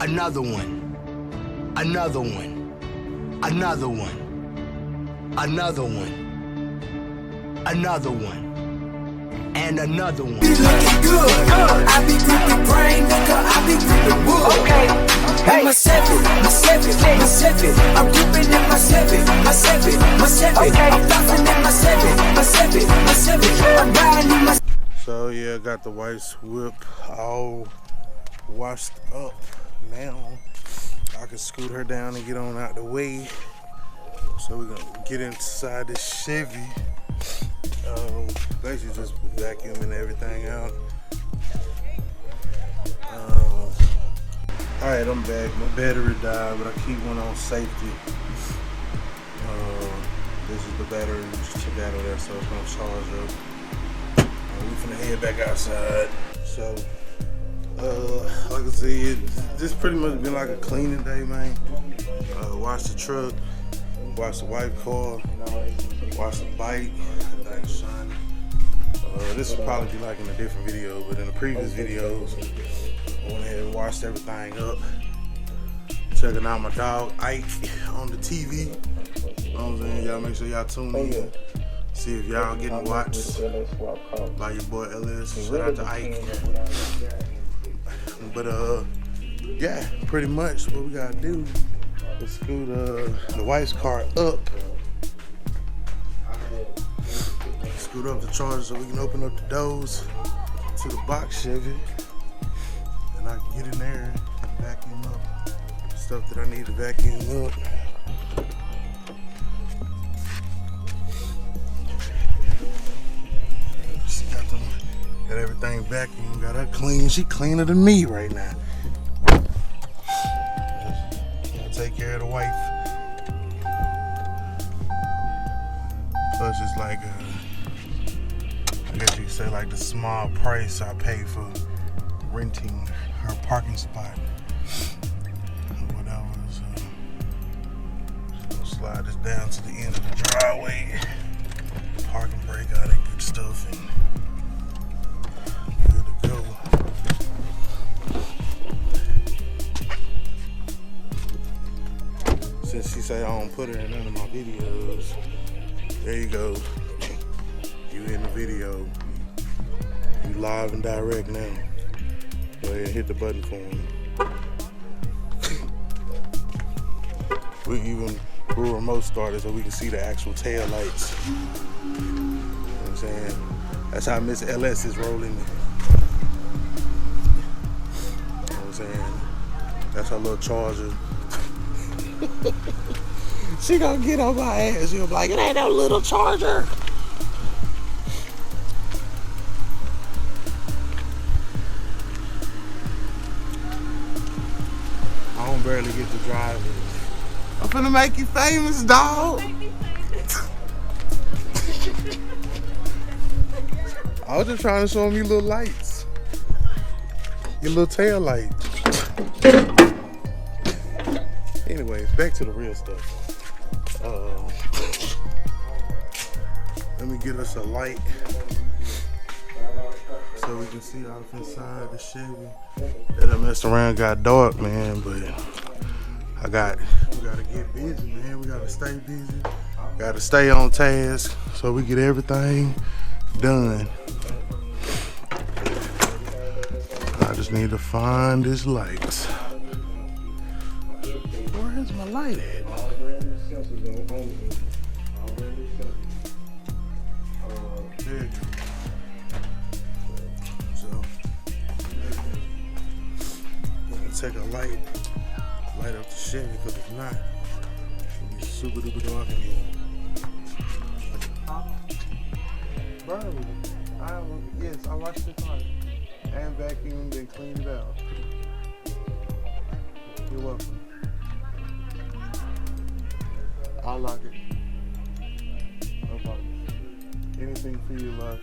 Another one. Another one. Another one. Another one. Another one. And another one. Be looking good. I be gripping brain, nigga. I be gripping wood. Okay. Hey. My seven. I'm gripping in my seven. Okay. I'm laughing in my seven. I'm riding in my. So yeah, I got the wife's whip all washed up. Now I can scoot her down and get on out the way. So we're gonna get inside this Chevy. Basically just vacuuming everything out. Alright, I'm back. My battery died, but I keep one on safety. This is the battery we just took out of there, so it's gonna charge up. We finna head back outside. So, like I said, this pretty much been like a cleaning day, man. Wash the truck, wash the white car, wash the bike. Everything's shiny. This will probably be like in a different video, but in the previous videos, I went ahead and washed everything up. Checking out my dog Ike on the TV. You know what I'm saying? Y'all make sure y'all tune in. See if y'all getting watched by your boy LS. Shout out to Ike. But yeah, pretty much what we gotta do is scoot the wife's car up. Scoot up the charger so we can open up the doors to the box Chevy. And I can get in there and vacuum up stuff that I need to vacuum up. Got everything vacuumed, got her clean. She cleaner than me right now. Gotta take care of the wife. Plus it's like I guess you could say like the small price I pay for renting her parking spot. Whatever. So just slide this down to the end of the driveway. Parking brake, all that good stuff, and good to go. Since she said I don't put her in none of my videos, there you go. You in the video. You live and direct now. Go ahead and hit the button for me. We even grew remote started so we can see the actual tail lights. You know what I'm saying? That's how Miss LS is rolling. You know what I'm saying? That's her little charger. She gonna get on my ass. She'll be like, it ain't no little charger. I don't barely get to drive it. I'm finna make you famous, dog. I was just trying to show him your little lights. Your little tail light. Anyways, back to the real stuff. Let me get us a light so we can see off inside the Chevy. That I messed around, got dark, man, but we gotta get busy, man. We gotta stay busy. Gotta stay on task so we get everything done. I just need to find this light. Where is my light at? There you go. So, I'm gonna take a light up the Chevy, because if not, it'll be super duper dark in here. Bro, yes, I washed the car and vacuumed and cleaned it out. You're welcome. I'll lock it. No problem. Anything for you, love.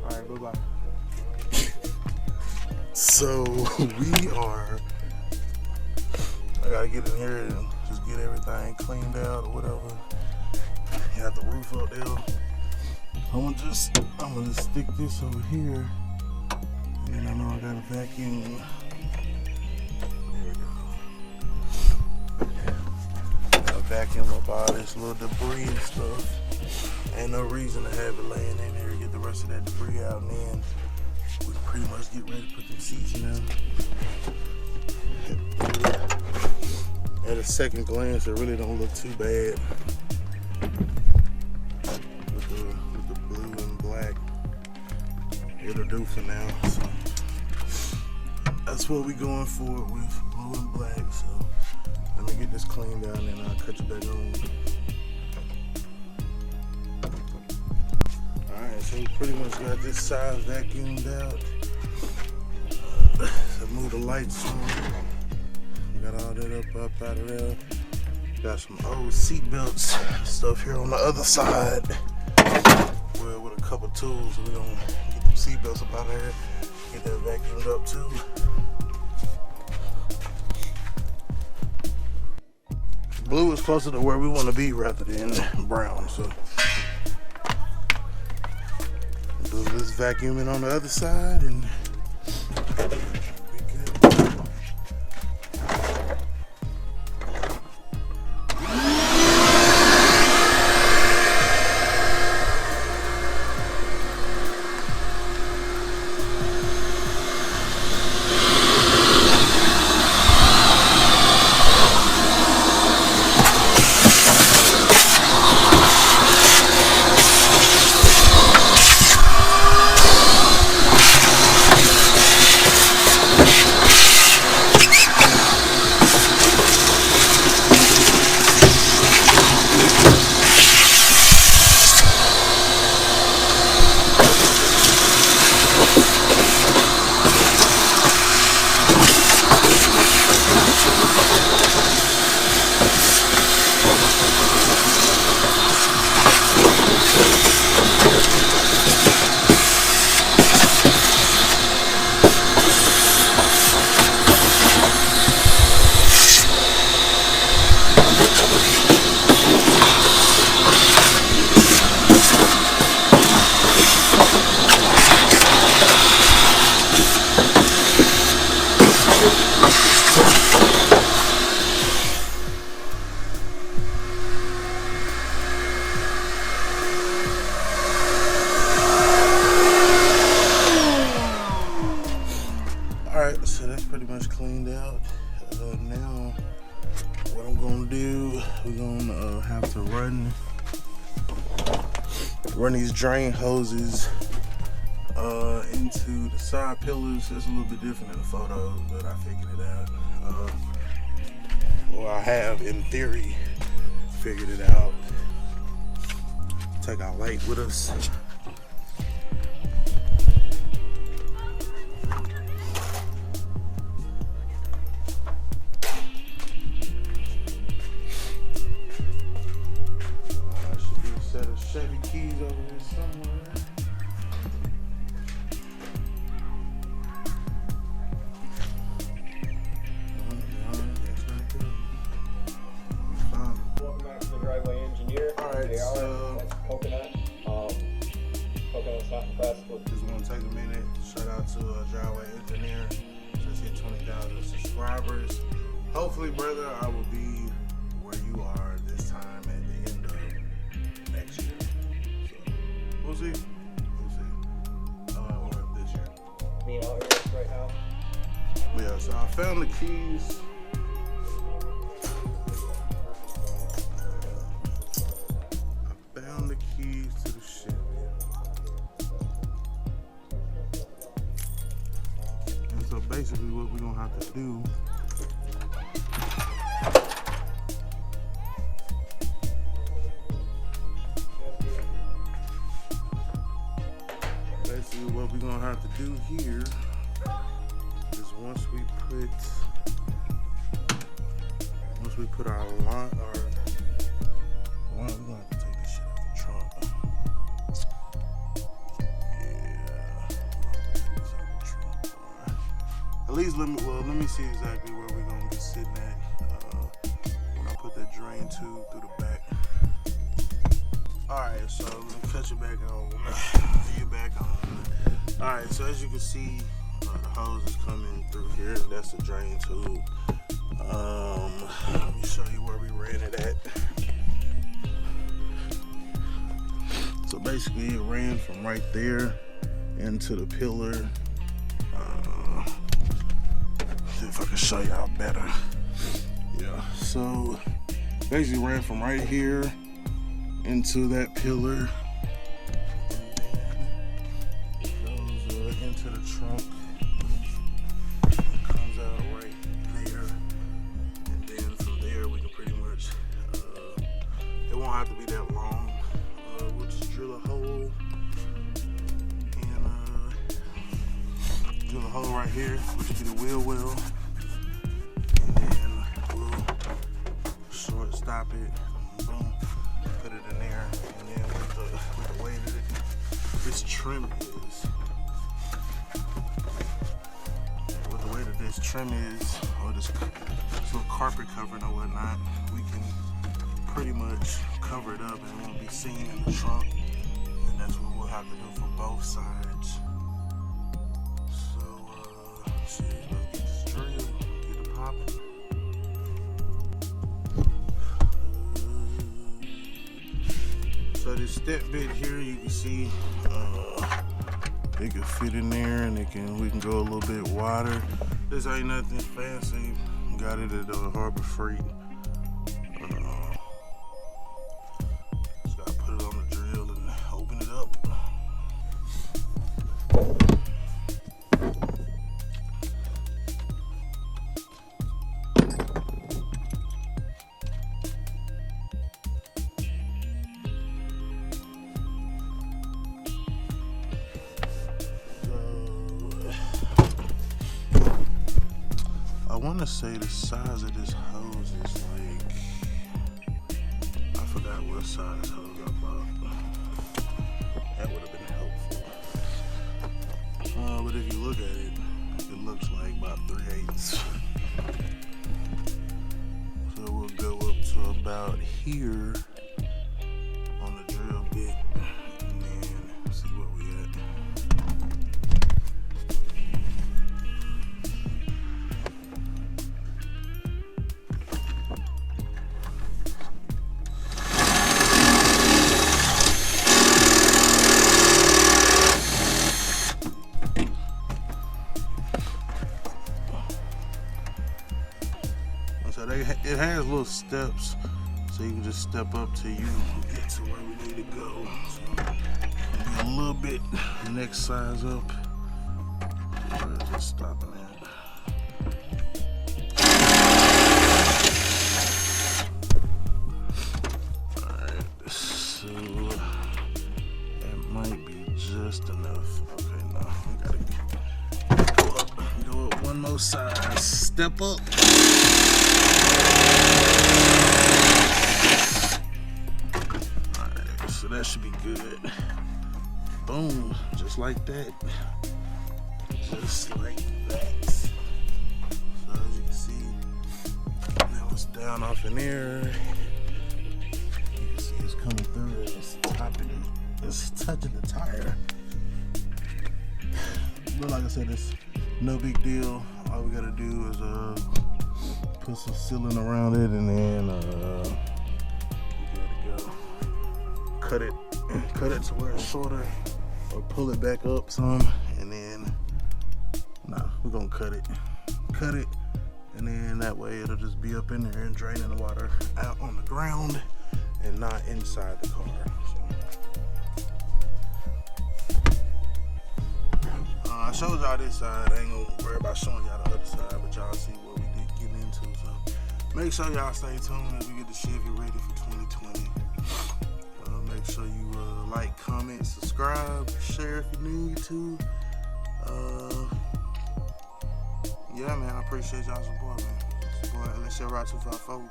Alright, bye-bye. So we are, I gotta get in here and just get everything cleaned out or whatever. You have the roof up there. I'm gonna stick this over here. And then I know I gotta vacuum up all this little debris and stuff. Ain't no reason to have it laying in there. Get the rest of that debris out, and then we can pretty much get ready to put them seats in there. At a second glance, it really don't look too bad with the blue and black. It'll do for now. So that's what we going for with blue and black. So let me get this cleaned out, and then I'll cut you back on. Alright, so we pretty much got this side vacuumed out. So move the lights on. Got all that up out of there. Got some old seat belts stuff here on the other side. Well, with a couple tools, we're gonna get them seat belts up out of here. Get that vacuumed up too. Blue is closer to where we want to be rather than brown. So do this vacuuming on the other side and be good. Alright, so that's pretty much cleaned out. Now, what I'm gonna do, we're gonna have to run these drain hoses into the side pillars. It's a little bit different in the photos, but I figured it out. Well, I have, in theory, figured it out. Take our light with us. Chevy keys over here somewhere. That's not good. Welcome back to the Driveway Engineer. Alright, so that's coconut. Coconut's not festival. Just want to take a minute. Shout out to Driveway Engineer. Just hit 20,000 subscribers. Hopefully, brother, I will be where you are this time at the end of next year. We'll see. Or this year. Me and Elliot right now. Yeah, so I found the keys. I found the keys to the Chevy. And so basically what we're gonna have to do here is once we put our line, we're gonna have to take this shit out the trunk. Yeah, take this out the trunk. At least let me see exactly where we're gonna be sitting at when I put that drain tube through the back. Alright, so let me cut you back on. See you back on. Alright, so as you can see, the hose is coming through here. That's the drain tube. Let me show you where we ran it at. So basically it ran from right there into the pillar. See if I can show y'all better. Yeah, so basically ran from right here into that pillar. And then it goes into the trunk. It comes out right there. And then from there we can pretty much, it won't have to be that long. We'll just drill a hole. Drill a hole right here, which will be the wheel well, and then we'll short stop it, boom, put it in there, and then with the way that this trim is, or this little carpet covering or whatnot, we can pretty much cover it up and it won't be seen in the trunk, and that's what we'll have to do for both sides. Let's get this drill, get it popping. So this step bit here, you can see it can fit in there, and we can go a little bit wider. This ain't nothing fancy. Got it at Harbor Freight. Just gotta put it on the drill and open it up. I want to say the size of this hose is like, I forgot what size hose I bought. That would have been helpful. But if you look at it, it looks like about 3/8. So we'll go up to about here on the drill bit, and then see where we at. So it has little steps, so you can just step up till you get to where we need to go. So be a little bit next size up. Just stopping that. Alright, so that might be just enough. Okay, no, we gotta go up one more size. Step up. Alright, so that should be good. Boom, just like that. Just like that. So as you can see, now it's down off in there. You can see it's coming through, it's topping it. It's touching the tire. But like I said, it's no big deal. All we gotta do is put some sealing around it, and then we gotta go. Cut it to where it's shorter, or pull it back up some, and then we're gonna cut it, and then that way it'll just be up in there and draining the water out on the ground and not inside the car. I showed y'all this side. I ain't gonna worry about showing y'all the other side, but y'all see what we did get into. So make sure y'all stay tuned as we get the Chevy ready for 2020. Make sure you like, comment, subscribe, share if you need to. Yeah, man, I appreciate y'all support, man. Support LSL Rock 254.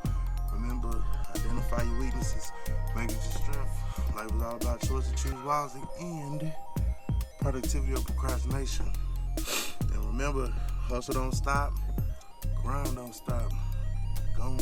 Remember, identify your weaknesses, make it your strength. Life is all about choice to choose wisely and productivity or procrastination. And remember, hustle don't stop, grind don't stop. Go.